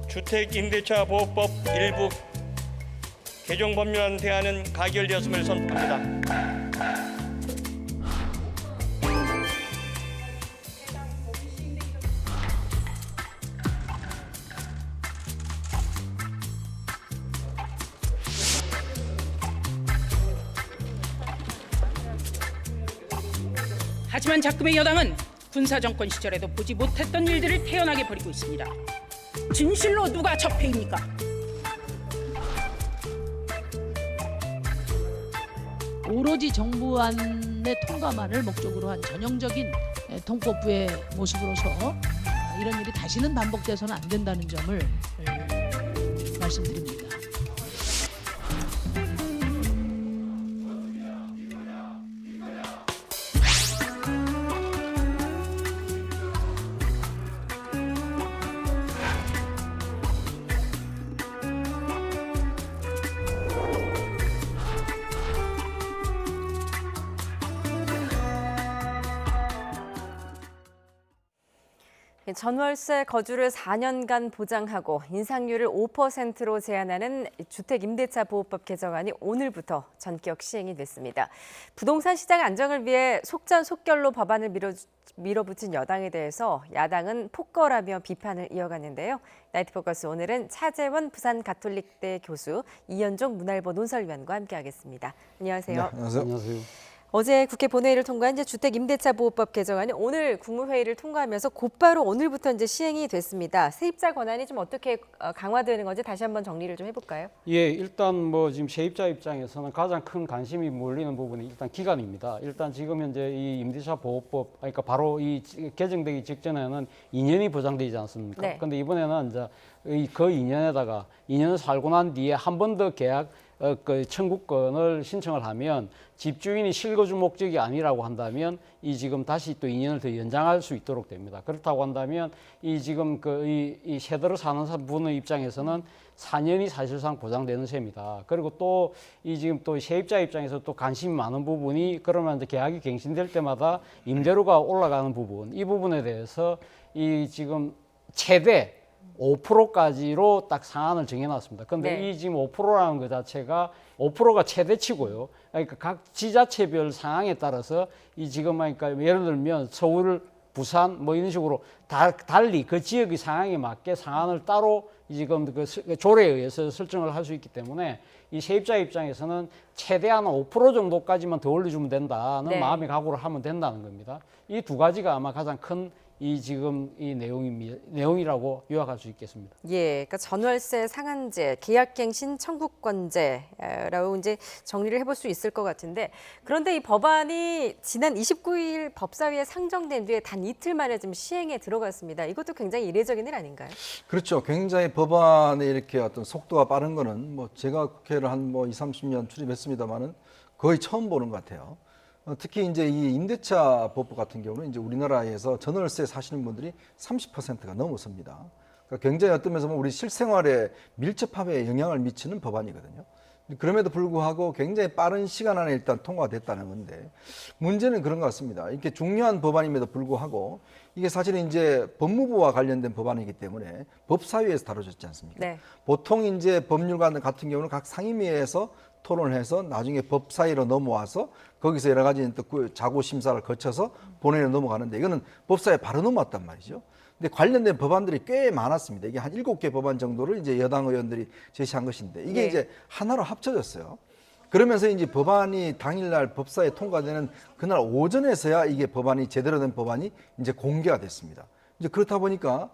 주택임대차 보호법 일부 개정 법률안 대안은 가결되었음을 선포합니다. 하지만 자금의 여당은 군사정권 시절에도 보지 못했던 일들을 태연하게 벌이고 있습니다. 진실로 누가 적폐입니까? 오로지 정부안의 통과만을 목적으로 한 전형적인 통법부의 모습으로서 이런 일이 다시는 반복돼서는 안 된다는 점을 말씀드립니다. 전월세 거주를 4년간 보장하고 인상률을 5%로 제한하는 주택임대차 보호법 개정안이 오늘부터 전격 시행이 됐습니다. 부동산 시장 안정을 위해 속전속결로 법안을 밀어붙인 여당에 대해서 야당은 폭거라며 비판을 이어갔는데요. 나이트포커스 오늘은 차재원 부산가톨릭대 교수, 이현종 문화일보 논설위원과 함께하겠습니다. 안녕하세요. 네, 안녕하세요. 어제 국회 본회의를 통과한 주택임대차 보호법 개정안이 오늘 국무회의를 통과하면서 곧바로 오늘부터 시행이 됐습니다. 세입자 권한이 좀 어떻게 강화되는 건지 다시 한번 정리를 좀 해볼까요? 예, 일단 지금 세입자 입장에서는 가장 큰 관심이 몰리는 부분이 일단 기간입니다. 일단 지금 현재 이 임대차 보호법, 그러니까 바로 이 개정되기 직전에는 2년이 보장되지 않습니까? 네. 근데 이번에는 이제 그 2년에다가 2년을 살고 난 뒤에 한 번 더 계약 그 청구권을 신청을 하면 집주인이 실거주 목적이 아니라고 한다면 이 지금 다시 또 2년을 더 연장할 수 있도록 됩니다. 그렇다고 한다면 이 지금 이 세대로 사는 분의 입장에서는 4년이 사실상 보장되는 셈이다. 그리고 또 이 지금 또 세입자 입장에서 또 관심이 많은 부분이 그러면 이제 계약이 갱신될 때마다 임대료가 올라가는 부분, 이 부분에 대해서 이 지금 최대 5%까지로 딱 상한을 정해놨습니다. 그런데 네. 이 지금 5%라는 것 자체가 5%가 최대치고요. 그러니까 각 지자체별 상황에 따라서 이 지금 그러니까 예를 들면 서울, 부산 뭐 이런 식으로 달리 그 지역의 상황에 맞게 상한을 따로 지금 그 조례에 의해서 설정을 할 수 있기 때문에 이 세입자 입장에서는 최대한 5% 정도까지만 더 올려주면 된다는 네. 마음의 각오를 하면 된다는 겁니다. 이 두 가지가 아마 가장 큰 이 지금 이 내용이라고 요약할 수 있겠습니다. 예, 그러니까 전월세 상한제, 계약갱신 청구권제라고 정리를 해볼 수 있을 것 같은데, 그런데 이 법안이 지난 29일 법사위에 상정된 뒤에 단 이틀 만에 좀 시행에 들어갔습니다. 이것도 굉장히 이례적인 일 아닌가요? 그렇죠. 굉장히 법안에 이렇게 어떤 속도가 빠른 거는 제가 국회를 한 20, 30년 출입했습니다만은 거의 처음 보는 것 같아요. 특히 이제 이 임대차 법부 같은 경우는 이제 우리나라에서 전월세 사시는 분들이 30%가 넘어섭니다. 그러니까 굉장히 어떤 면에서 보면 우리 실생활에 밀접하게 영향을 미치는 법안이거든요. 그럼에도 불구하고 굉장히 빠른 시간 안에 일단 통과됐다는 건데, 문제는 그런 것 같습니다. 이렇게 중요한 법안임에도 불구하고 이게 사실은 이제 법무부와 관련된 법안이기 때문에 법사위에서 다뤄졌지 않습니까? 네. 보통 이제 법률관 같은 경우는 각 상임위에서 토론을 해서 나중에 법사위로 넘어와서 거기서 여러 가지 또 자구 심사를 거쳐서 본회의로 넘어가는데, 이거는 법사위에 바로 넘어왔단 말이죠. 근데 관련된 법안들이 꽤 많았습니다. 이게 한 7개 법안 정도를 이제 여당 의원들이 제시한 것인데, 이게 네. 이제 하나로 합쳐졌어요. 그러면서 이제 법안이 당일날 법사위에 통과되는 그날 오전에서야 이게 법안이 제대로 된 법안이 이제 공개가 됐습니다. 이제 그렇다 보니까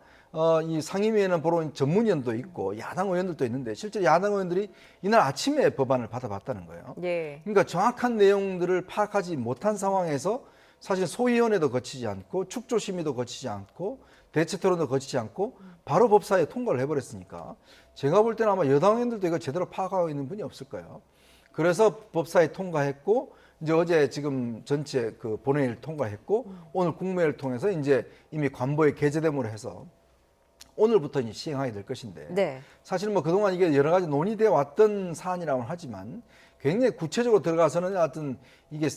이 상임위에는 보러 전문위원도 있고 야당 의원들도 있는데, 실제 야당 의원들이 이날 아침에 법안을 받아봤다는 거예요. 예. 그러니까 정확한 내용들을 파악하지 못한 상황에서 사실 소위원회도 거치지 않고 축조심의도 거치지 않고 대체토론도 거치지 않고 바로 법사위에 통과를 해버렸으니까, 제가 볼 때는 아마 여당 의원들도 이거 제대로 파악하고 있는 분이 없을 거예요. 그래서 법사위에 통과했고, 이제 어제 지금 전체 그 본회의를 통과했고, 오늘 국무회의를 통해서 이제 이미 관보에 게재됨으로 해서 오늘부터 이제 시행하게 될 것인데 네. 사실 뭐 그동안 이게 여러 가지 논의되어 왔던 사안이라고는 하지만 굉장히 구체적으로 들어가서는 하여튼 이게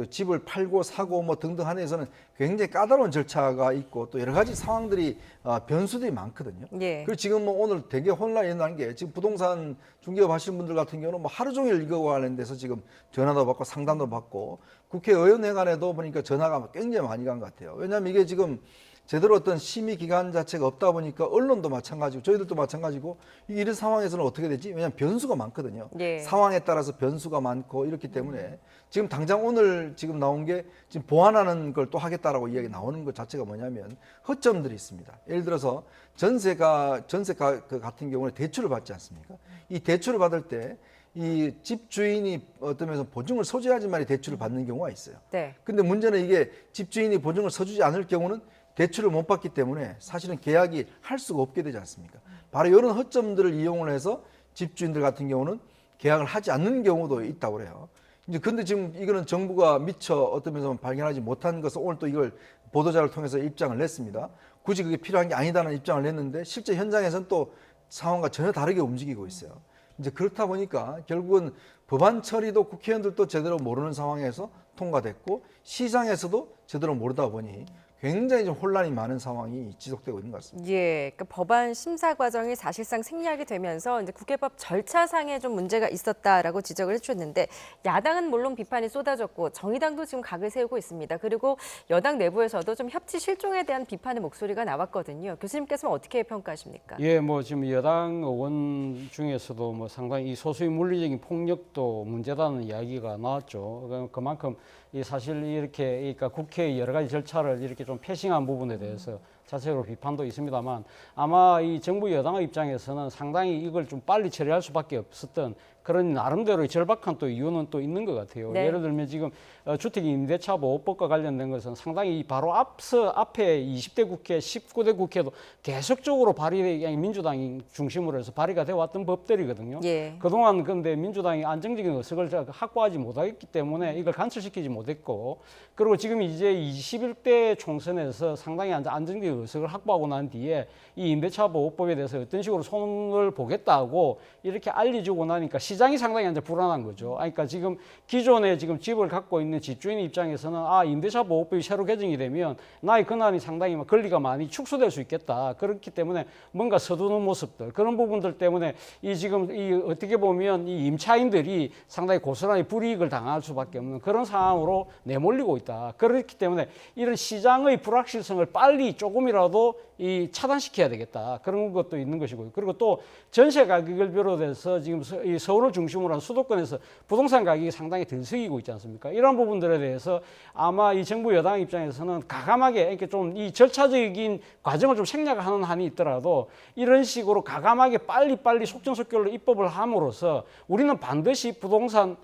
집을 팔고 사고 뭐 등등 하는 데서는 굉장히 까다로운 절차가 있고 또 여러 가지 상황들이 변수들이 많거든요. 예. 그리고 지금 뭐 오늘 되게 혼란이 일어난 게 지금 부동산 중개업 하시는 분들 같은 경우는 뭐 하루 종일 이거 관련돼서 지금 전화도 받고 상담도 받고 국회의원회관에도 보니까 전화가 굉장히 많이 간 것 같아요. 왜냐하면 이게 지금 제대로 어떤 심의 기관 자체가 없다 보니까 언론도 마찬가지고 저희들도 마찬가지고 이런 상황에서는 어떻게 되지? 왜냐하면 변수가 많거든요. 예. 상황에 따라서 변수가 많고 이렇기 때문에 지금 당장 오늘 지금 나온 게 지금 보완하는 걸 또 하겠다라고 이야기 나오는 것 자체가 뭐냐면 허점들이 있습니다. 예를 들어서 전세 같은 경우는 대출을 받지 않습니까? 이 대출을 받을 때 이 집주인이 어떤 면에서 보증을 서줘야지만 대출을 받는 경우가 있어요. 네. 근데 문제는 이게 집주인이 보증을 서주지 않을 경우는 대출을 못 받기 때문에 사실은 계약이 할 수가 없게 되지 않습니까? 바로 이런 허점들을 이용을 해서 집주인들 같은 경우는 계약을 하지 않는 경우도 있다고 그래요. 이제 근데 지금 이거는 정부가 미처 어떤 면에서 발견하지 못한 것을 오늘 또 이걸 보도자를 통해서 입장을 냈습니다. 굳이 그게 필요한 게 아니다는 입장을 냈는데 실제 현장에서는 또 상황과 전혀 다르게 움직이고 있어요. 이제 그렇다 보니까 결국은 법안 처리도 국회의원들도 제대로 모르는 상황에서 통과됐고 시장에서도 제대로 모르다 보니 굉장히 좀 혼란이 많은 상황이 지속되고 있는 것 같습니다. 예, 그러니까 법안 심사 과정이 사실상 생략이 되면서 이제 국회법 절차상에 좀 문제가 있었다라고 지적을 해주셨는데 야당은 물론 비판이 쏟아졌고 정의당도 지금 각을 세우고 있습니다. 그리고 여당 내부에서도 좀 협치 실종에 대한 비판의 목소리가 나왔거든요. 교수님께서는 어떻게 평가하십니까? 예, 뭐 지금 여당 의원 중에서도 뭐 상당히 이 소수의 물리적인 폭력도 문제다는 이야기가 나왔죠. 그만큼 이 사실 이렇게 그러니까 국회의 여러 가지 절차를 이렇게 좀 패싱한 부분에 대해서 자체적으로 비판도 있습니다만 아마 이 정부 여당의 입장에서는 상당히 이걸 좀 빨리 처리할 수밖에 없었던 그런 나름대로의 절박한 또 이유는 또 있는 것 같아요. 네. 예를 들면 지금 주택 임대차 보호법과 관련된 것은 상당히 바로 앞에 20대 국회, 19대 국회도 계속적으로 발의 민주당이 중심으로 해서 발의가 되어 왔던 법들이거든요. 예. 그동안 근데 민주당이 안정적인 의석을 확보하지 못하기 때문에 이걸 간철시키지 못했고 그리고 지금 이제 21대 총선에서 상당히 안정적인 의석을 확보하고 난 뒤에 이 임대차 보호법에 대해서 어떤 식으로 손을 보겠다고 이렇게 알려주고 나니까 시장이 상당히 이제 불안한 거죠. 그러니까 지금 기존에 지금 집을 갖고 있는 집주인 입장에서는 임대차 보호법이 새로 개정이 되면 나의 권한이 상당히 권리가 많이 축소될 수 있겠다. 그렇기 때문에 뭔가 서두는 모습들 그런 부분들 때문에 이 지금 이 어떻게 보면 이 임차인들이 상당히 고스란히 불이익을 당할 수밖에 없는 그런 상황으로 내몰리고 있다. 그렇기 때문에 이런 시장의 불확실성을 빨리 조금이라도 이 차단시켜야 되겠다. 그런 것도 있는 것이고요. 그리고 또 전세 가격을 비롯해서 지금 이 서울을 중심으로 한 수도권에서 부동산 가격이 상당히 들썩이고 있지 않습니까? 이런 부분들에 대해서 아마 이 정부 여당 입장에서는 가감하게 이렇게 좀 이 절차적인 과정을 좀 생략하는 한이 있더라도 이런 식으로 가감하게 빨리 속전속결로 입법을 함으로써 우리는 반드시 부동산을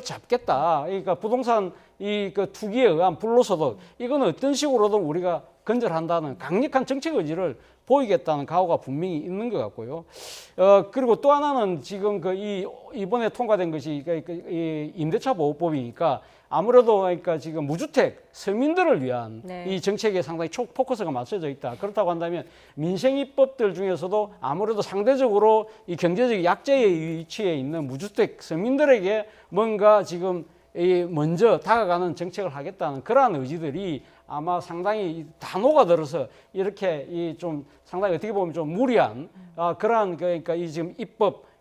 잡겠다. 그러니까 부동산 이 그 투기에 의한 불로소득 이거는 어떤 식으로든 우리가 건절한다는 강력한 정책 의지를 보이겠다는 각오가 분명히 있는 것 같고요. 그리고 또 하나는 지금 이번에 통과된 것이 이 임대차 보호법이니까 아무래도 그러니까 지금 무주택 서민들을 위한 네. 이 정책에 상당히 포커스가 맞춰져 있다. 그렇다고 한다면 민생 입법들 중에서도 아무래도 상대적으로 이 경제적 약자의 위치에 있는 무주택 서민들에게 뭔가 지금 먼저 다가가는 정책을 하겠다는 그러한 의지들이 아마 상당히 다 녹아들어서 이렇게 이 좀 상당히 어떻게 보면 좀 무리한 그러한 그러니까 이 지금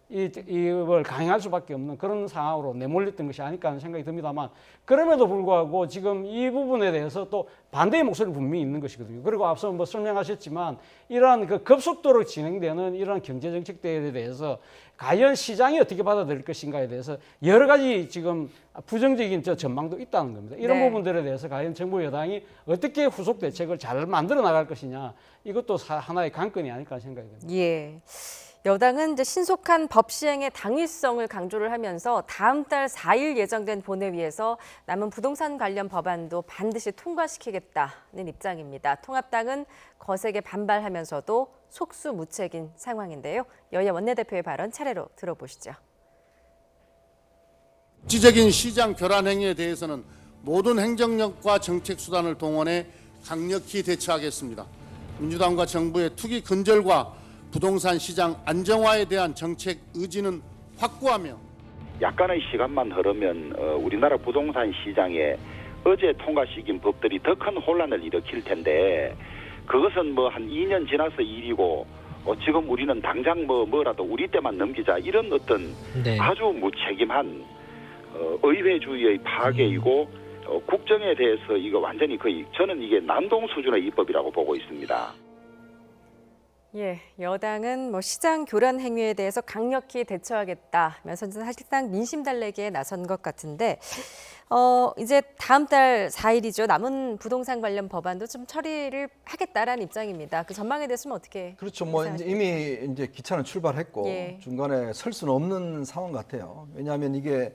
이걸 강행할 수밖에 없는 그런 상황으로 내몰렸던 것이 아닐까 하는 생각이 듭니다만 그럼에도 불구하고 지금 이 부분에 대해서 또 반대의 목소리는 분명히 있는 것이거든요. 그리고 앞서 뭐 설명하셨지만 이러한 그 급속도로 진행되는 이러한 경제 정책들에 대해서 과연 시장이 어떻게 받아들일 것인가에 대해서 여러 가지 지금 부정적인 전망도 있다는 겁니다. 이런 네. 부분들에 대해서 과연 정부 여당이 어떻게 후속 대책을 잘 만들어 나갈 것이냐 이것도 하나의 관건이 아닐까 생각이 듭니다. 예. 여당은 이제 신속한 법 시행의 당위성을 강조를 하면서 다음 달 4일 예정된 본회의에서 남은 부동산 관련 법안도 반드시 통과시키겠다는 입장입니다. 통합당은 거세게 반발하면서도 속수무책인 상황인데요. 여야 원내대표의 발언 차례로 들어보시죠. 국지적인 시장 교란 행위에 대해서는 모든 행정력과 정책 수단을 동원해 강력히 대처하겠습니다. 민주당과 정부의 투기 근절과 부동산 시장 안정화에 대한 정책 의지는 확고하며 약간의 시간만 흐르면 우리나라 부동산 시장에 어제 통과시킨 법들이 더 큰 혼란을 일으킬 텐데 그것은 뭐 한 2년 지나서 일이고 지금 우리는 당장 뭐라도 우리 때만 넘기자 이런 어떤 아주 무책임한 의회주의의 파괴이고 국정에 대해서 이거 완전히 거의 저는 이게 난동 수준의 입법이라고 보고 있습니다. 예, 여당은 뭐 시장 교란 행위에 대해서 강력히 대처하겠다면서 사실상 민심 달래기에 나선 것 같은데 이제 다음 달 4일이죠. 남은 부동산 관련 법안도 좀 처리를 하겠다라는 입장입니다. 그 전망에 대해서는 어떻게? 그렇죠. 뭐 이제 이미 이제 기차는 출발했고 예. 중간에 설 수는 없는 상황 같아요. 왜냐하면 이게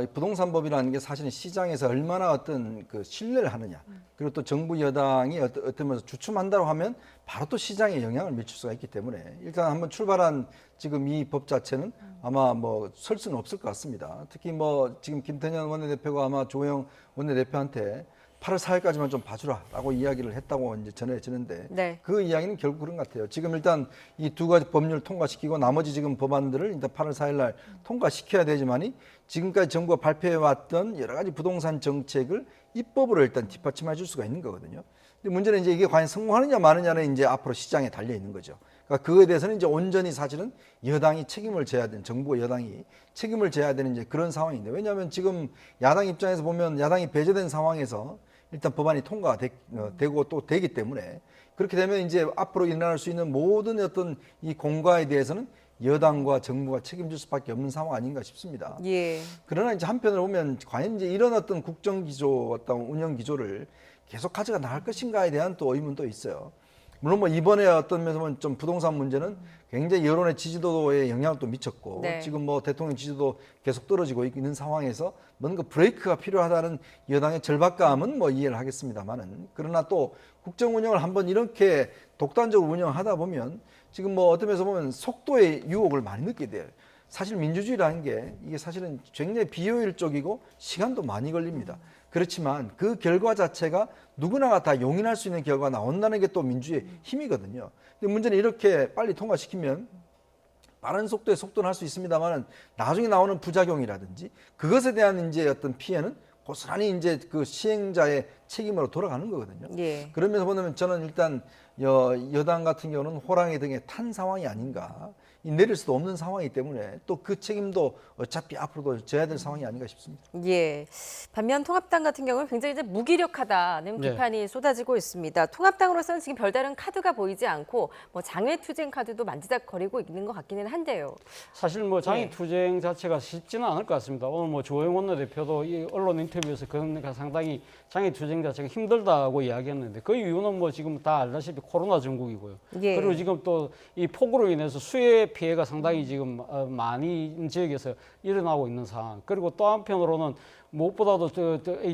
이 부동산법이라는 게 사실은 시장에서 얼마나 어떤 그 신뢰를 하느냐, 그리고 또 정부 여당이 어떤 면에서 주춤한다고 하면 바로 또 시장에 영향을 미칠 수가 있기 때문에 일단 한번 출발한 지금 이 법 자체는 아마 뭐 설 수는 없을 것 같습니다. 특히 뭐 지금 김태년 원내대표가 아마 조영 원내대표한테 8월 4일까지만 좀 봐주라라고 이야기를 했다고 이제 전해지는데 네. 그 이야기는 결국 그런 것 같아요. 지금 일단 이 두 가지 법률 통과시키고 나머지 지금 법안들을 일단 8월 4일 날 통과시켜야 되지만이 지금까지 정부가 발표해왔던 여러 가지 부동산 정책을 입법으로 일단 뒷받침해 줄 수가 있는 거거든요. 근데 문제는 이제 이게 과연 성공하느냐 마느냐는 이제 앞으로 시장에 달려 있는 거죠. 그러니까 그거에 대해서는 이제 온전히 사실은 여당이 책임을 져야 되는, 정부와 여당이 책임을 져야 되는 이제 그런 상황인데, 왜냐하면 지금 야당 입장에서 보면 야당이 배제된 상황에서 일단 법안이 통과되고 또 되기 때문에 그렇게 되면 이제 앞으로 일어날 수 있는 모든 어떤 이 공과에 대해서는 여당과 정부가 책임질 수밖에 없는 상황 아닌가 싶습니다. 예. 그러나 이제 한편으로 보면 과연 이제 이런 어떤 국정 기조, 어떤 운영 기조를 계속 가져가 나갈 것인가에 대한 또 의문도 있어요. 물론 뭐 이번에 어떤 면에서 보면 좀 부동산 문제는 굉장히 여론의 지지도에 영향을 또 미쳤고 네. 지금 뭐 대통령 지지도 계속 떨어지고 있는 상황에서 뭔가 브레이크가 필요하다는 여당의 절박감은 뭐 이해를 하겠습니다만은, 그러나 또 국정 운영을 한번 이렇게 독단적으로 운영하다 보면 지금 뭐 어떤 면에서 보면 속도의 유혹을 많이 느끼게 돼요. 사실 민주주의라는 게 이게 사실은 굉장히 비효율적이고 시간도 많이 걸립니다. 그렇지만 그 결과 자체가 누구나가 다 용인할 수 있는 결과가 나온다는 게 또 민주주의의 힘이거든요. 근데 문제는 이렇게 빨리 통과시키면 빠른 속도의 속도는 할 수 있습니다만 나중에 나오는 부작용이라든지 그것에 대한 이제 어떤 피해는 고스란히 이제 그 시행자의 책임으로 돌아가는 거거든요. 예. 그런 면에서 보면 저는 일단 여당 같은 경우는 호랑이 등에 탄 상황이 아닌가, 내릴 수도 없는 상황이기 때문에 또 그 책임도 어차피 앞으로도 져야 될 상황이 아닌가 싶습니다. 예. 반면 통합당 같은 경우는 굉장히 이제 무기력하다는 네. 비판이 쏟아지고 있습니다. 통합당으로서는 지금 별다른 카드가 보이지 않고 뭐 장외투쟁 카드도 만지작거리고 있는 것 같기는 한데요. 사실 뭐 네. 장애투쟁 자체가 쉽지는 않을 것 같습니다. 오늘 뭐 조영 원내대표도 이 언론 인터뷰에서 그런 상당히 장애투쟁 자체가 힘들다고 이야기했는데 그 이유는 뭐 지금 다 알다시피 코로나 전국이고요. 예. 그리고 지금 또 이 폭우로 인해서 수해 피해가 상당히 지금 많이 지역에서 일어나고 있는 상황. 그리고 또 한편으로는 무엇보다도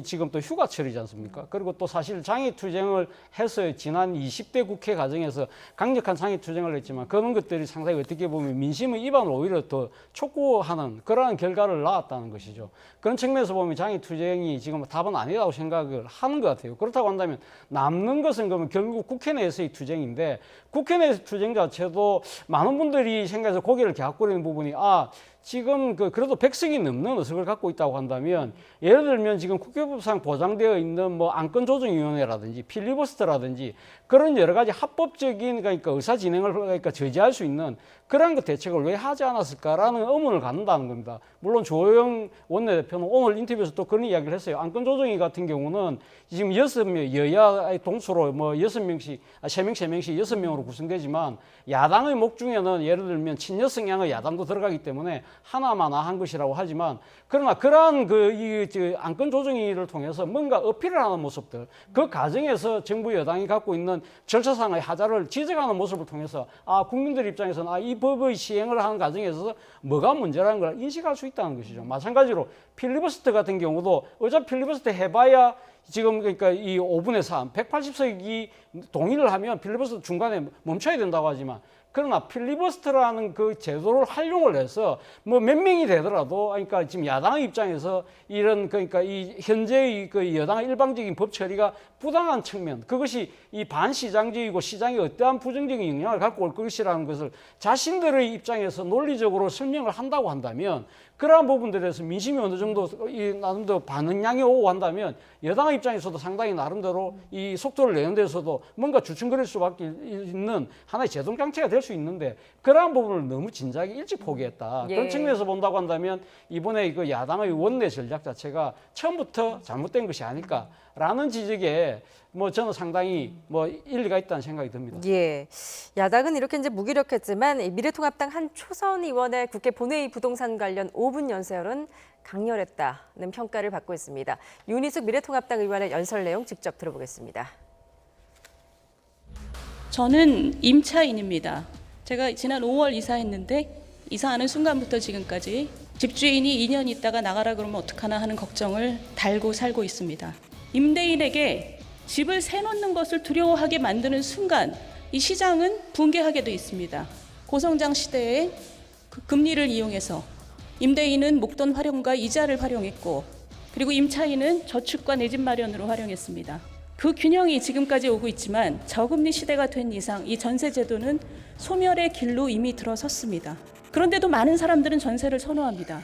지금 또 휴가철이지 않습니까? 그리고 또 사실 장애투쟁을 해서 지난 20대 국회 과정에서 강력한 장애투쟁을 했지만 그런 것들이 상당히 어떻게 보면 민심의 이반을 오히려 더 촉구하는 그러한 결과를 낳았다는 것이죠. 그런 측면에서 보면 장애투쟁이 지금 답은 아니라고 생각을 하는 것 같아요. 그렇다고 한다면 남는 것은 그러면 결국 국회 내에서의 투쟁인데 국회 내 투쟁 자체도 많은 분들이 생각해서 고개를 갸웃거리는 부분이 지금 그래도 100석이 넘는 의석을 갖고 있다고 한다면 예를 들면 지금 국회법상 보장되어 있는 뭐 안건조정위원회라든지 필리버스터라든지 그런 여러 가지 합법적인 그러니까 의사 진행을 그러니까 저지할 수 있는 그런 그 대책을 왜 하지 않았을까라는 의문을 갖는다는 겁니다. 물론 조영 원내대표는 오늘 인터뷰에서 또 그런 이야기를 했어요. 안건조정위 같은 경우는 지금 6명 여야 동수로 뭐 6명씩 3명씩 6명으로 구성되지만 야당의 목 중에는 예를 들면 친여 성향의 야당도 들어가기 때문에 하나만 한 것이라고 하지만 그러나 그러한 안건조정위를 통해서 뭔가 어필을 하는 모습들 그 과정에서 정부 여당이 갖고 있는 절차상의 하자를 지적하는 모습을 통해서 국민들 입장에서는 이 법의 시행을 하는 과정에 있어서 뭐가 문제라는 걸 인식할 수 있다는 것이죠. 마찬가지로 필리버스터 같은 경우도 어차피 필리버스터 해봐야 지금 그러니까 이 5분의 3, 180석이 동의를 하면 필리버스터 중간에 멈춰야 된다고 하지만 그러나 필리버스터라는 그 제도를 활용을 해서 뭐 몇 명이 되더라도 그러니까 지금 야당 입장에서 이런 그러니까 이 현재의 그 여당의 일방적인 법 처리가 부당한 측면, 그것이 이 반시장적이고 시장에 어떠한 부정적인 영향을 갖고 올 것이라는 것을 자신들의 입장에서 논리적으로 설명을 한다고 한다면, 그러한 부분들에 대해서 민심이 어느 정도 이 나름대로 반응량이 오고 한다면 여당의 입장에서도 상당히 나름대로 이 속도를 내는 데서도 뭔가 주춤거릴 수밖에 있는 하나의 제동 장치가 될 수 있는데, 그러한 부분을 너무 진작에 일찍 포기했다. 예. 그런 측면에서 본다고 한다면 이번에 그 야당의 원내 전략 자체가 처음부터 잘못된 것이 아닐까라는 지적에 뭐 저는 상당히 뭐 일리가 있다는 생각이 듭니다. 예, 야당은 이렇게 이제 무기력했지만 이 미래통합당 한 초선 의원의 국회 본회의 부동산 관련 5분 연설은 강렬했다는 평가를 받고 있습니다. 윤희숙 미래통합당 의원의 연설 내용 직접 들어보겠습니다. 저는 임차인입니다. 제가 지난 5월 이사했는데 이사하는 순간부터 지금까지 집주인이 2년 있다가 나가라 그러면 어떡하나 하는 걱정을 달고 살고 있습니다. 임대인에게 집을 세놓는 것을 두려워하게 만드는 순간 이 시장은 붕괴하게 돼 있습니다. 고성장 시대에 그 금리를 이용해서 임대인은 목돈 활용과 이자를 활용했고, 그리고 임차인은 저축과 내 집 마련으로 활용했습니다. 그 균형이 지금까지 오고 있지만 저금리 시대가 된 이상 이 전세 제도는 소멸의 길로 이미 들어섰습니다. 그런데도 많은 사람들은 전세를 선호합니다.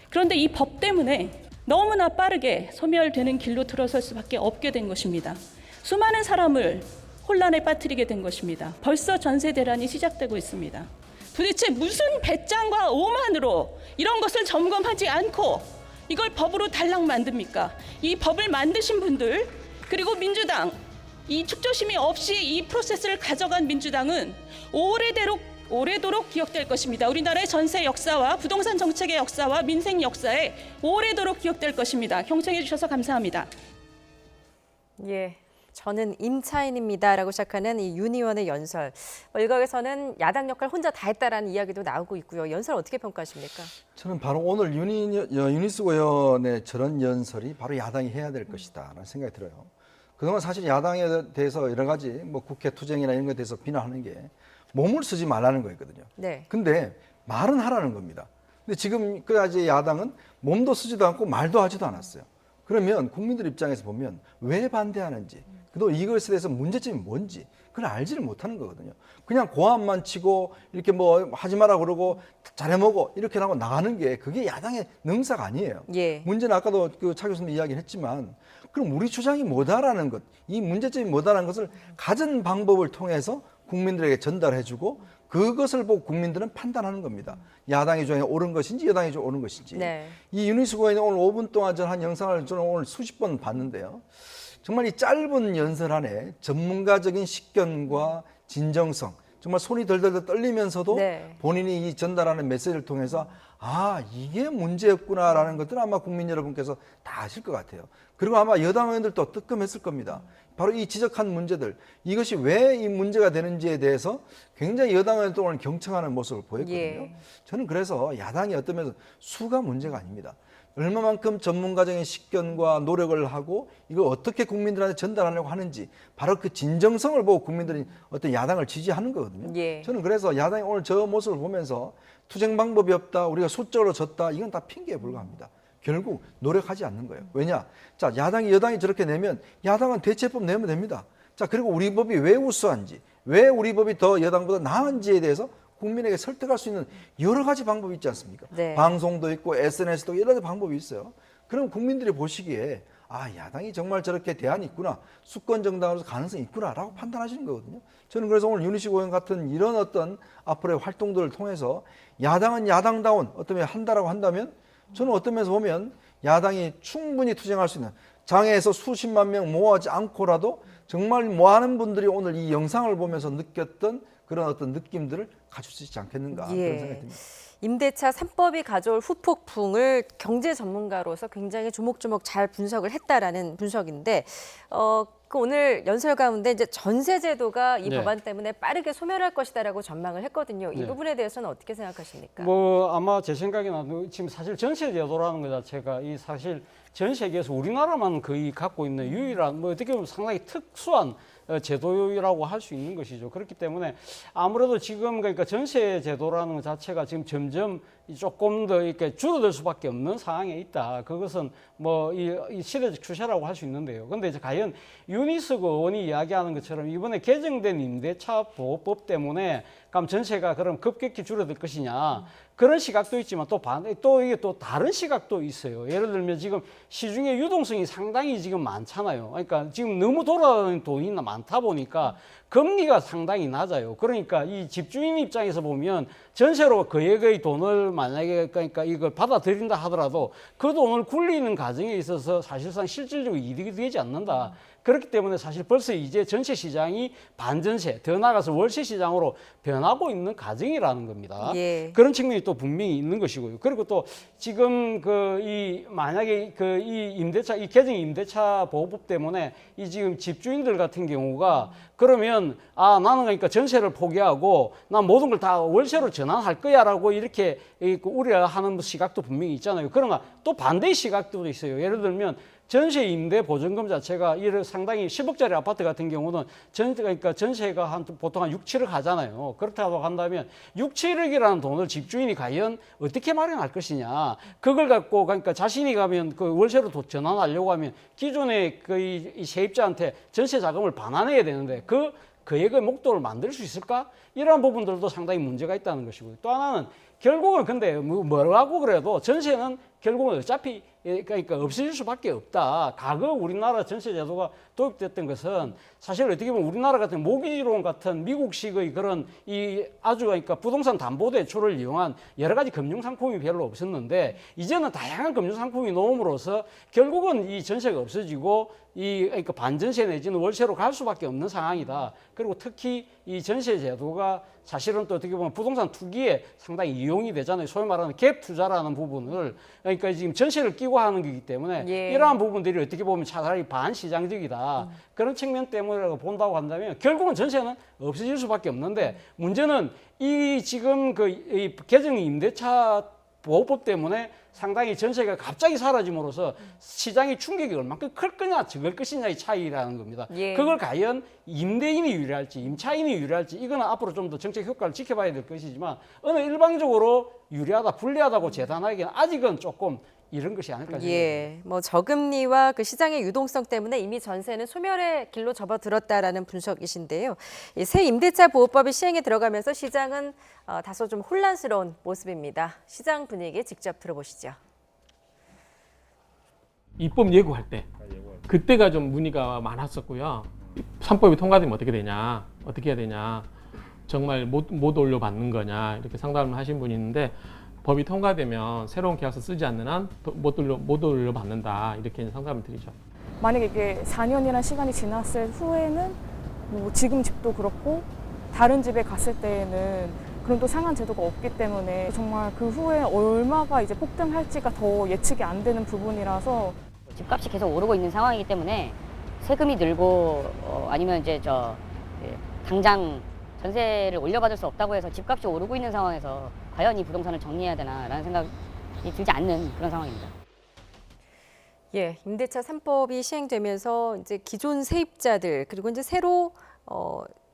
그런데 이 법 때문에 너무나 빠르게 소멸되는 길로 들어설 수밖에 없게 된 것입니다. 수많은 사람을 혼란에 빠뜨리게 된 것입니다. 벌써 전세 대란이 시작되고 있습니다. 도대체 무슨 배짱과 오만으로 이런 것을 점검하지 않고 이걸 법으로 달랑 만듭니까? 이 법을 만드신 분들, 그리고 민주당, 이 축조심이 없이 이 프로세스를 가져간 민주당은 오래도록 기억될 것입니다. 우리나라의 전세 역사와 부동산 정책의 역사와 민생 역사에 오래도록 기억될 것입니다. 경청해 주셔서 감사합니다. 예, 저는 임차인입니다라고 시작하는 이 윤 의원의 연설. 일각에서는 야당 역할 혼자 다 했다라는 이야기도 나오고 있고요. 연설 어떻게 평가하십니까? 저는 바로 오늘 윤희숙 의원의 저런 연설이 바로 야당이 해야 될 것이다라는 생각이 들어요. 그동안 사실 야당에 대해서 여러 가지 뭐 국회 투쟁이나 이런 것에 대해서 비난하는 게 몸을 쓰지 말라는 거였거든요. 네. 근데 말은 하라는 겁니다. 근데 지금까지 야당은 몸도 쓰지도 않고 말도 하지도 않았어요. 그러면 국민들 입장에서 보면 왜 반대하는지, 또 이것에 대해서 문제점이 뭔지 그걸 알지를 못하는 거거든요. 그냥 고함만 치고 이렇게 뭐 하지 마라 그러고 잘해먹어 이렇게 하고 나가는 게 그게 야당의 능사가 아니에요. 예. 문제는 아까도 그 차 교수님 이야기를 했지만, 그럼 우리 주장이 뭐다라는 것, 이 문제점이 뭐다라는 것을 가진 방법을 통해서 국민들에게 전달해주고 그것을 보고 국민들은 판단하는 겁니다. 야당의 주장이 옳은 것인지 여당의 주장이 옳은 것인지. 네. 이 윤희숙 의원이 오늘 5분 동안 전 한 영상을 저는 오늘 수십 번 봤는데요. 정말 이 짧은 연설 안에 전문가적인 식견과 진정성, 정말 손이 덜덜 떨리면서도 네. 본인이 이 전달하는 메시지를 통해서 아, 이게 문제였구나라는 것들은 아마 국민 여러분께서 다 아실 것 같아요. 그리고 아마 여당 의원들도 뜨끔했을 겁니다. 바로 이 지적한 문제들, 이것이 왜 이 문제가 되는지에 대해서 굉장히 여당 의원도 오늘 경청하는 모습을 보였거든요. 예. 저는 그래서 야당이 어떤 면에서 수가 문제가 아닙니다. 얼마만큼 전문가적인 식견과 노력을 하고 이걸 어떻게 국민들한테 전달하려고 하는지, 바로 그 진정성을 보고 국민들이 어떤 야당을 지지하는 거거든요. 예. 저는 그래서 야당이 오늘 저 모습을 보면서 투쟁 방법이 없다, 우리가 수적으로 졌다, 이건 다 핑계에 불과합니다. 결국 노력하지 않는 거예요. 왜냐? 자, 여당이 저렇게 내면 야당은 대체법 내면 됩니다. 자, 그리고 우리 법이 왜 우수한지, 왜 우리 법이 더 여당보다 나은지에 대해서 국민에게 설득할 수 있는 여러 가지 방법이 있지 않습니까? 네. 방송도 있고 SNS도 여러 가지 방법이 있어요. 그럼 국민들이 보시기에 아, 야당이 정말 저렇게 대안이 있구나, 수권 정당으로서 가능성이 있구나라고 판단하시는 거거든요. 저는 그래서 오늘 윤희숙 의원 같은 이런 어떤 앞으로의 활동들을 통해서 야당은 야당다운 어떤 면에 한다라고 한다면, 저는 어떤 면에서 보면 야당이 충분히 투쟁할 수 있는, 장애에서 수십만 명 모아지 않고라도 정말 많은 분들이 오늘 이 영상을 보면서 느꼈던 그런 어떤 느낌들을 가질 수 있지 않겠는가, 예. 그런 생각이 듭니다. 임대차 3법이 가져올 후폭풍을 경제 전문가로서 굉장히 조목조목 잘 분석을 했다라는 분석인데, 그 오늘 연설 가운데 이제 전세 제도가 이 네. 법안 때문에 빠르게 소멸할 것이다라고 전망을 했거든요. 이 네. 부분에 대해서는 어떻게 생각하십니까? 뭐 아마 제 생각에는 지금 사실 전세 제도라는 것 자체가 이 사실 전 세계에서 우리나라만 거의 갖고 있는 유일한, 뭐 어떻게 보면 상당히 특수한 제도라고 할 수 있는 것이죠. 그렇기 때문에 아무래도 지금 그러니까 전세 제도라는 것 자체가 지금 점점 조금 더 이렇게 줄어들 수밖에 없는 상황에 있다. 그것은 뭐 이 시대적 추세라고 할 수 있는데요. 그런데 이제 과연 윤희석 의원이 이야기하는 것처럼 이번에 개정된 임대차 보호법 때문에 그럼 전세가 그럼 급격히 줄어들 것이냐 그런 시각도 있지만 또 이게 또 다른 시각도 있어요. 예를 들면 지금 시중에 유동성이 상당히 지금 많잖아요. 그러니까 지금 너무 돌아다니는 돈이 많다 보니까 금리가 상당히 낮아요. 그러니까 이 집주인 입장에서 보면 전세로 거액의 돈을 만약에 그러니까 이걸 받아들인다 하더라도 그 돈을 굴리는 과정에 있어서 사실상 실질적으로 이득이 되지 않는다. 그렇기 때문에 사실 벌써 이제 전세 시장이 반전세, 더 나아가서 월세 시장으로 변하고 있는 과정이라는 겁니다. 예. 그런 측면이 또 분명히 있는 것이고요. 그리고 또 지금 만약에 이 개정 임대차 보호법 때문에 이 지금 집주인들 같은 경우가 그러면 나는 그러니까 전세를 포기하고 난 모든 걸 다 월세로 전환할 거야라고 이렇게 우려하는 시각도 분명히 있잖아요. 그러나 또 반대의 시각도 있어요. 예를 들면 전세 임대 보증금 자체가 상당히 10억짜리 아파트 같은 경우는 그러니까 전세가 보통 한 6, 7억 하잖아요. 그렇다고 한다면 6, 7억이라는 돈을 집주인이 과연 어떻게 마련할 것이냐. 그걸 갖고 그러니까 자신이 가면 그 월세로 전환하려고 하면 기존의 이 세입자한테 전세 자금을 반환해야 되는데 그 계획의 목표를 만들 수 있을까? 이런 부분들도 상당히 문제가 있다는 것이고요. 또 하나는 결국은 근데 뭐라고 그래도 전세는 결국은 어차피 그러니까 없어질 수밖에 없다. 과거 우리나라 전세 제도가 도입됐던 것은 사실 어떻게 보면 우리나라 같은 모기지론 같은 미국식의 그런 아주 그러니까 부동산 담보 대출을 이용한 여러 가지 금융 상품이 별로 없었는데 이제는 다양한 금융 상품이 나옴으로써 결국은 이 전세가 없어지고 그러니까 반전세 내지는 월세로 갈 수밖에 없는 상황이다. 그리고 특히 이 전세 제도가 사실은 또 어떻게 보면 부동산 투기에 상당히 이용이 되잖아요. 소위 말하는 갭 투자라는 부분을 그러니까 지금 전세를 끼고 하는 거기 때문에 예. 이러한 부분들이 어떻게 보면 차라리 반시장적이다. 그런 측면 때문에 본다고 한다면 결국은 전세는 없어질 수밖에 없는데 문제는 이 지금 이 개정 임대차 보호법 때문에 상당히 전세가 갑자기 사라짐으로써 시장의 충격이 얼마큼 클 거냐 적을 것이냐의 차이라는 겁니다. 예. 그걸 과연 임대인이 유리할지 임차인이 유리할지 이거는 앞으로 좀 더 정책 효과를 지켜봐야 될 것이지만 어느 일방적으로 유리하다 불리하다고 재단하기는 아직은 조금 이런 것이 아닐까 생각합니다. 예, 뭐 저금리와 그 시장의 유동성 때문에 이미 전세는 소멸의 길로 접어들었다라는 분석이신데요. 이 새 임대차 보호법이 시행에 들어가면서 시장은 다소 좀 혼란스러운 모습입니다. 시장 분위기 직접 들어보시죠. 입법 예고할 때 그때가 좀 문의가 많았었고요. 3법이 통과되면 어떻게 되냐, 어떻게 해야 되냐, 정말 못 올려받는 거냐 이렇게 상담을 하신 분이 있는데 법이 통과되면 새로운 계약서 쓰지 않는 한 못 올려받는다 이렇게 상담을 드리죠. 만약에 이게 4년이라는 시간이 지났을 후에는 뭐 지금 집도 그렇고 다른 집에 갔을 때에는 그런 또 상한 제도가 없기 때문에 정말 그 후에 얼마가 이제 폭등할지가 더 예측이 안 되는 부분이라서 집값이 계속 오르고 있는 상황이기 때문에 세금이 늘고 아니면 이제 당장 전세를 올려받을 수 없다고 해서 집값이 오르고 있는 상황에서 과연 이 부동산을 정리해야 되나라는 생각이 들지 않는 그런 상황입니다. 예, 임대차 3법이 시행되면서 이제 기존 세입자들 그리고 이제 새로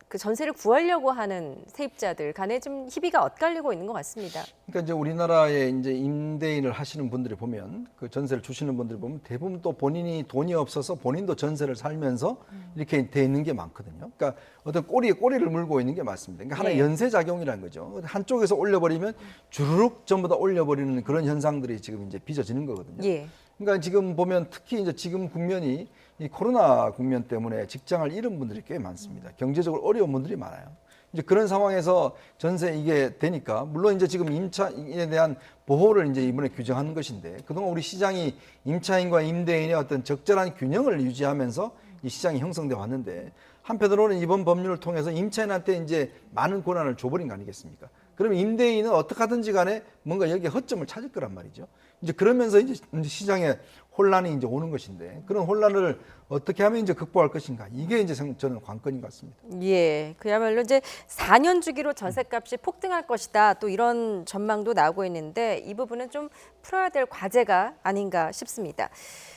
그 전세를 구하려고 하는 세입자들 간에 좀 희비가 엇갈리고 있는 것 같습니다. 그러니까 이제 우리나라에 이제 임대인을 하시는 분들이 보면 그 전세를 주시는 분들이 보면 대부분 또 본인이 돈이 없어서 본인도 전세를 살면서 이렇게 돼 있는 게 많거든요. 그러니까 어떤 꼬리에 꼬리를 물고 있는 게 맞습니다. 그러니까 하나의 연쇄 작용이라는 거죠. 한쪽에서 올려버리면 주르륵 전부 다 올려버리는 그런 현상들이 지금 이제 빚어지는 거거든요. 예. 그러니까 지금 보면 특히 이제 지금 국면이 이 코로나 국면 때문에 직장을 잃은 분들이 꽤 많습니다. 경제적으로 어려운 분들이 많아요. 이제 그런 상황에서 전세 이게 되니까 물론 이제 지금 임차인에 대한 보호를 이제 이번에 규정하는 것인데 그동안 우리 시장이 임차인과 임대인의 어떤 적절한 균형을 유지하면서 이 시장이 형성돼 왔는데 한편으로는 이번 법률을 통해서 임차인한테 이제 많은 권한을 줘버린 거 아니겠습니까? 그러면 임대인은 어떻게 하든지 간에 뭔가 여기에 허점을 찾을 거란 말이죠. 이제 그러면서 이제 시장에 혼란이 이제 오는 것인데 그런 혼란을 어떻게 하면 이제 극복할 것인가 이게 이제 저는 관건인 것 같습니다. 예, 그야말로 이제 4년 주기로 전셋값이 폭등할 것이다. 또 이런 전망도 나오고 있는데 이 부분은 좀 풀어야 될 과제가 아닌가 싶습니다.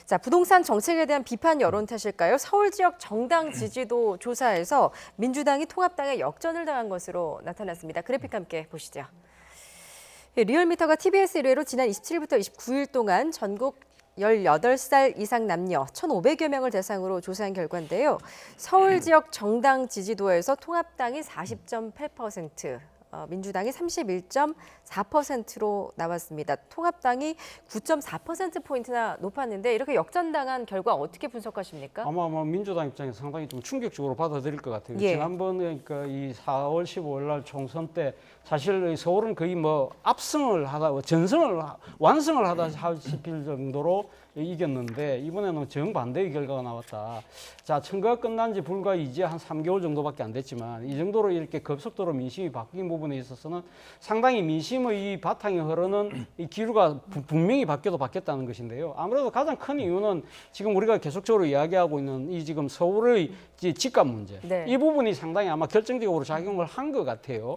자, 부동산 정책에 대한 비판 여론 탓일까요? 서울 지역 정당 지지도 조사에서 민주당이 통합당에 역전을 당한 것으로 나타났습니다. 그래픽 함께 보시죠. 예, 리얼미터가 TBS 1회로 지난 27일부터 29일 동안 전국 18살 이상 남녀 1,500여 명을 대상으로 조사한 결과인데요. 서울 지역 정당 지지도에서 통합당이 40.8%, 민주당이 31.4%로 나왔습니다. 통합당이 9.4%포인트나 높았는데 이렇게 역전당한 결과 어떻게 분석하십니까? 아마 민주당 입장에서 상당히 좀 충격적으로 받아들일 것 같아요. 예. 지난번 그러니까 이 4월 15일 날 총선 때 사실 서울은 거의 뭐 압승을 하다, 전승을 완승을 하다시피 정도로 이겼는데 이번에는 정반대의 결과가 나왔다. 자, 선거가 끝난 지 불과 이제 한 3개월 정도밖에 안 됐지만 이 정도로 이렇게 급속도로 민심이 바뀐 부분에 있어서는 상당히 민심의 이 바탕이 흐르는 이 기류가 분명히 바뀌었다는 것인데요. 아무래도 가장 큰 이유는 지금 우리가 계속적으로 이야기하고 있는 이 지금 서울의 집값 문제. 네. 이 부분이 상당히 아마 결정적으로 작용을 한 것 같아요.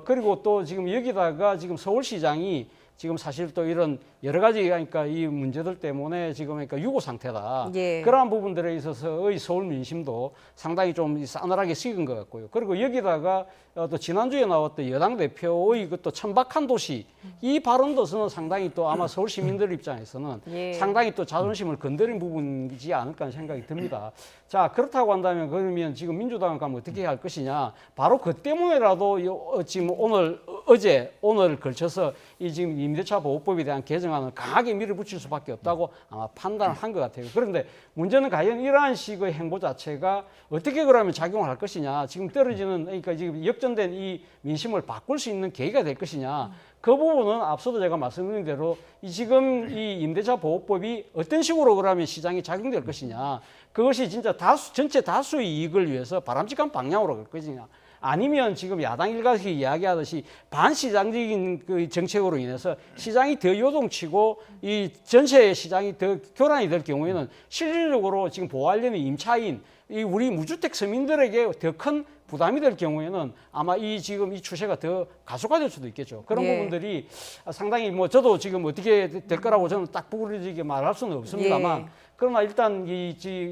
그리고 또 지금 여기다가 지금 서울시장이 지금 사실 또 이런 여러 가지 그러니까 이 문제들 때문에 지금 그러니까 유고 상태다. 예. 그러한 부분들에 있어서의 서울 민심도 상당히 좀 싸늘하게 식은 것 같고요. 그리고 여기다가 또 지난주에 나왔던 여당 대표의 그또 천박한 도시 이 발언도서는 상당히 또 아마 서울 시민들 입장에서는 예. 상당히 또 자존심을 건드린 부분이지 않을까 하는 생각이 듭니다. 자, 그렇다고 한다면 그러면 지금 민주당은 가면 어떻게 할 것이냐? 바로 그 때문에라도 지금 오늘 걸쳐서 이 지금 임대차 보호법에 대한 개정안을 강하게 밀어붙일 수밖에 없다고 아마 판단을 한 것 같아요. 그런데 문제는 과연 이러한 식의 행보 자체가 어떻게 그러면 작용을 할 것이냐? 지금 떨어지는 그러니까 지금 역전된 이 민심을 바꿀 수 있는 계기가 될 것이냐? 그 부분은 앞서도 제가 말씀드린 대로 지금 이 임대차 보호법이 어떤 식으로 그러면 시장에 작용될 것이냐? 그것이 진짜 전체 다수의 이익을 위해서 바람직한 방향으로 갈 것이냐? 아니면 지금 야당 일각이 이야기하듯이 반시장적인 그 정책으로 인해서 시장이 더 요동치고 이 전체 시장이 더 교란이 될 경우에는 실질적으로 지금 보호하려는 임차인, 이 우리 무주택 서민들에게 더 큰 부담이 될 경우에는 아마 지금 이 추세가 더 가속화될 수도 있겠죠. 그런 예. 부분들이 상당히 뭐 저도 지금 어떻게 될 거라고 저는 딱 부러지게 말할 수는 없습니다만 예. 그러나 일단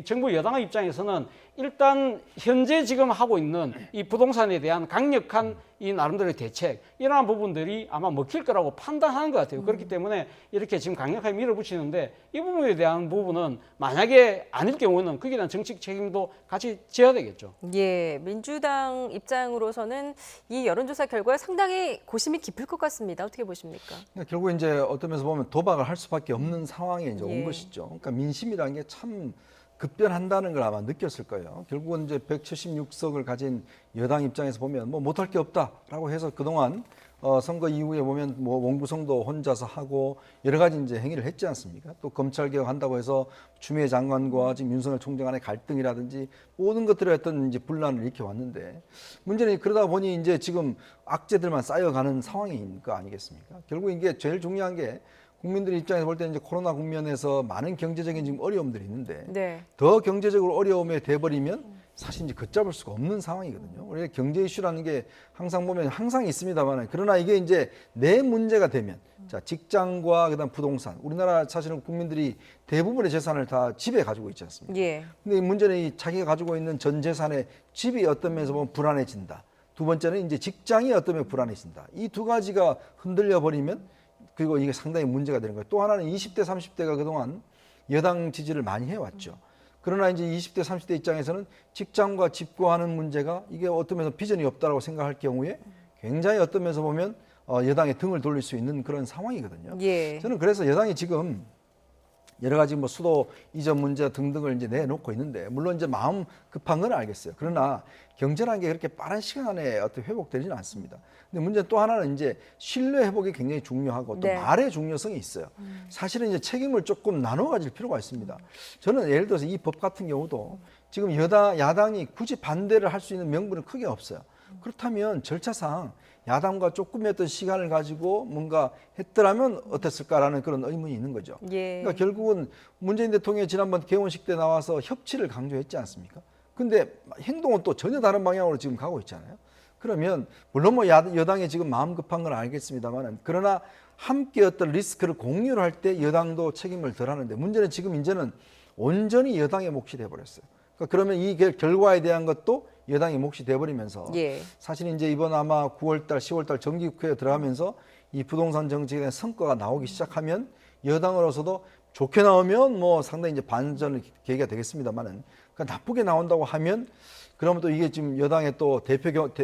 정부 여당의 입장에서는 일단 현재 지금 하고 있는 이 부동산에 대한 강력한 이 나름대로의 대책 이러한 부분들이 아마 먹힐 거라고 판단하는 것 같아요. 그렇기 때문에 이렇게 지금 강력하게 밀어붙이는데 이 부분에 대한 부분은 만약에 아닐 경우는 거기에 대한 정책 책임도 같이 져야 되겠죠. 예, 민주당 입장으로서는 이 여론조사 결과에 상당히 고심이 깊을 것 같습니다. 어떻게 보십니까? 결국 이제 어떤 면에서 보면 도박을 할 수밖에 없는 상황에 이제 예. 온 것이죠. 그러니까 민심이라는 게 참 급변한다는 걸 아마 느꼈을 거예요. 결국은 이제 176석을 가진 여당 입장에서 보면 뭐 못할 게 없다라고 해서 그동안 선거 이후에 보면 뭐 원구성도 혼자서 하고 여러 가지 이제 행위를 했지 않습니까? 또 검찰 개혁한다고 해서 추미애 장관과 지금 윤석열 총장 간의 갈등이라든지 모든 것들의 어떤 이제 분란을 일으켜 왔는데 문제는 그러다 보니 이제 지금 악재들만 쌓여가는 상황인 거 아니겠습니까? 결국 이게 제일 중요한 게 국민들 입장에서 볼 때는 이제 코로나 국면에서 많은 경제적인 지금 어려움들이 있는데 네. 더 경제적으로 어려움에 돼버리면 사실 이제 걷잡을 수가 없는 상황이거든요. 우리가 경제 이슈라는 게 항상 보면 항상 있습니다만 그러나 이게 이제 내 문제가 되면 자 직장과 그다음 부동산 우리나라 사실은 국민들이 대부분의 재산을 다 집에 가지고 있지 않습니까? 예. 근데 이 문제는 이 자기가 가지고 있는 전 재산의 집이 어떤 면에서 보면 불안해진다. 두 번째는 이제 직장이 어떤 면에서 불안해진다. 이 두 가지가 흔들려 버리면 그리고 이게 상당히 문제가 되는 거예요. 또 하나는 20대, 30대가 그동안 여당 지지를 많이 해왔죠. 그러나 이제 20대, 30대 입장에서는 직장과 집과 하는 문제가 이게 어떤 면에서 비전이 없다라고 생각할 경우에 굉장히 어떤 면에서 보면 여당의 등을 돌릴 수 있는 그런 상황이거든요. 예. 저는 그래서 여당이 지금 여러 가지 뭐 수도 이전 문제 등등을 이제 내놓고 있는데 물론 이제 마음 급한 건 알겠어요. 그러나 경제라는 게 그렇게 빠른 시간 안에 어떻게 회복되지는 않습니다. 근데 문제는 또 하나는 이제 신뢰 회복이 굉장히 중요하고 또 네. 말의 중요성이 있어요. 사실은 이제 책임을 조금 나눠 가질 필요가 있습니다. 저는 예를 들어서 이 법 같은 경우도 지금 야당이 굳이 반대를 할 수 있는 명분은 크게 없어요. 그렇다면 절차상 야당과 조금의 어떤 시간을 가지고 뭔가 했더라면 어땠을까라는 그런 의문이 있는 거죠. 예. 그러니까 결국은 문재인 대통령이 지난번 개원식 때 나와서 협치를 강조했지 않습니까? 근데 행동은 또 전혀 다른 방향으로 지금 가고 있잖아요. 그러면 물론 뭐 여당이 지금 마음 급한 건 알겠습니다만, 그러나 함께 어떤 리스크를 공유를 할 때 여당도 책임을 덜 하는데, 문제는 지금 이제는 온전히 여당의 몫이 돼버렸어요. 그러니까 그러면 이 결과에 대한 것도 여당의 몫이 돼버리면서 예. 사실 이제 이번 아마 9월달, 10월달 정기국회에 들어가면서 이 부동산 정책에 대한 성과가 나오기 시작하면 여당으로서도 좋게 나오면 뭐 상당히 이제 반전의 계기가 되겠습니다만은, 그러니까 나쁘게 나온다고 하면 그러면 또 이게 지금 여당의 또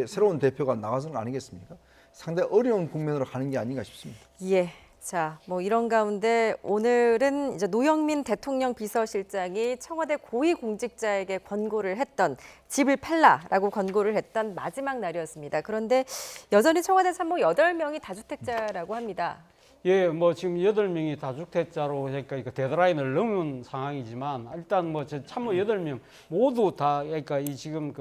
새로운 대표가 나가서는 아니겠습니까? 상당히 어려운 국면으로 가는 게 아닌가 싶습니다. 예. 자, 뭐 이런 가운데 오늘은 이제 노영민 대통령 비서실장이 청와대 고위공직자에게 권고를 했던, 집을 팔라라고 권고를 했던 마지막 날이었습니다. 그런데 여전히 청와대 참모 8명이 다주택자라고 합니다. 예, 뭐 지금 8명이 다주택자로 그러니까 이거 데드라인을 넘은 상황이지만, 일단 뭐 참모 8명 모두 다 그러니까 이 지금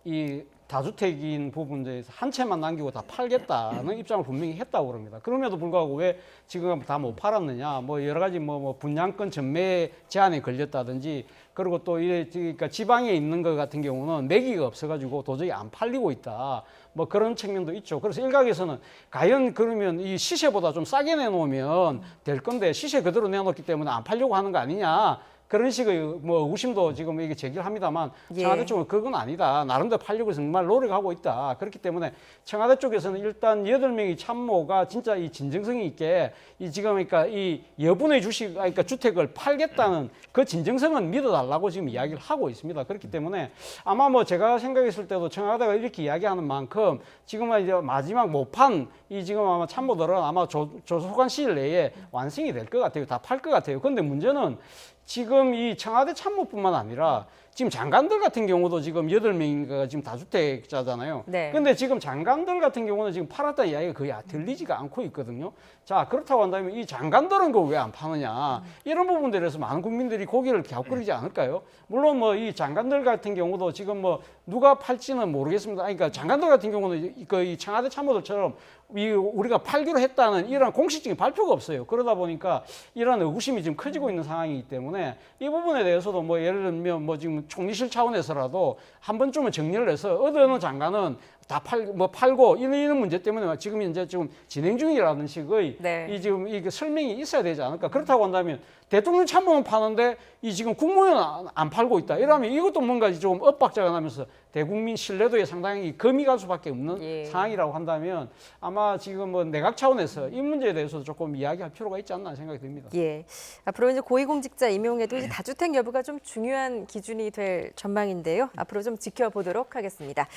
이 다주택인 부분에서 한 채만 남기고 다 팔겠다는 입장을 분명히 했다고 그럽니다. 그럼에도 불구하고 왜 지금 다 못 팔았느냐, 뭐 여러 가지 뭐 분양권 전매 제한에 걸렸다든지, 그리고 또 그러니까 지방에 있는 것 같은 경우는 매기가 없어가지고 도저히 안 팔리고 있다, 뭐 그런 측면도 있죠. 그래서 일각에서는 과연 그러면 이 시세보다 좀 싸게 내놓으면 될 건데 시세 그대로 내놓기 때문에 안 팔려고 하는 거 아니냐, 그런 식의 뭐 의구심도 지금 이게 제기를 합니다만, 청와대 쪽은 그건 아니다, 나름대로 팔려고 정말 노력하고 있다. 그렇기 때문에 청와대 쪽에서는 일단 8명의 참모가 진짜 이 진정성이 있게 이 지금 그러니까 이 여분의 그러니까 주택을 팔겠다는 그 진정성은 믿어달라고 지금 이야기를 하고 있습니다. 그렇기 때문에 아마 뭐 제가 생각했을 때도 청와대가 이렇게 이야기하는 만큼 지금은 이제 마지막 못 판 이 지금 아마 참모들은 아마 조속한 시일 내에 완성이 될 것 같아요. 다 팔 것 같아요. 그런데 문제는 지금 이 청와대 참모뿐만 아니라 지금 장관들 같은 경우도 지금 8명인가 지금 다주택자잖아요. 네. 근데 지금 장관들 같은 경우는 지금 팔았다는 이야기가 거의 들리지가 않고 있거든요. 자, 그렇다고 한다면 이 장관들은 그걸 왜 안 파느냐, 이런 부분들에서 많은 국민들이 고개를 갸웃거리지 않을까요? 물론 뭐 이 장관들 같은 경우도 지금 뭐 누가 팔지는 모르겠습니다. 그러니까 장관들 같은 경우는 이 청와대 참모들처럼 우리가 팔기로 했다는 이런 공식적인 발표가 없어요. 그러다 보니까 이런 의구심이 지금 커지고 있는 상황이기 때문에 이 부분에 대해서도 뭐 예를 들면 뭐 지금 총리실 차원에서라도 한 번쯤은 정리를 해서 어느 장관은 다 팔고 이런 문제 때문에 지금 이제 지금 진행 중이라는 식의 네. 이 지금 이게 설명이 있어야 되지 않을까. 그렇다고 한다면 대통령 참모는 파는데 이 지금 국무위원은 안 팔고 있다, 이러면 이것도 뭔가 좀 엇박자가 나면서 대국민 신뢰도에 상당히 금이 갈 수밖에 없는 상황이라고 한다면, 아마 지금 뭐 내각 차원에서 이 문제에 대해서도 조금 이야기할 필요가 있지 않나 생각이 듭니다. 예. 앞으로 이제 고위공직자 임용에도 이제 다주택 여부가 좀 중요한 기준이 될 전망인데요. 앞으로 좀 지켜보도록 하겠습니다.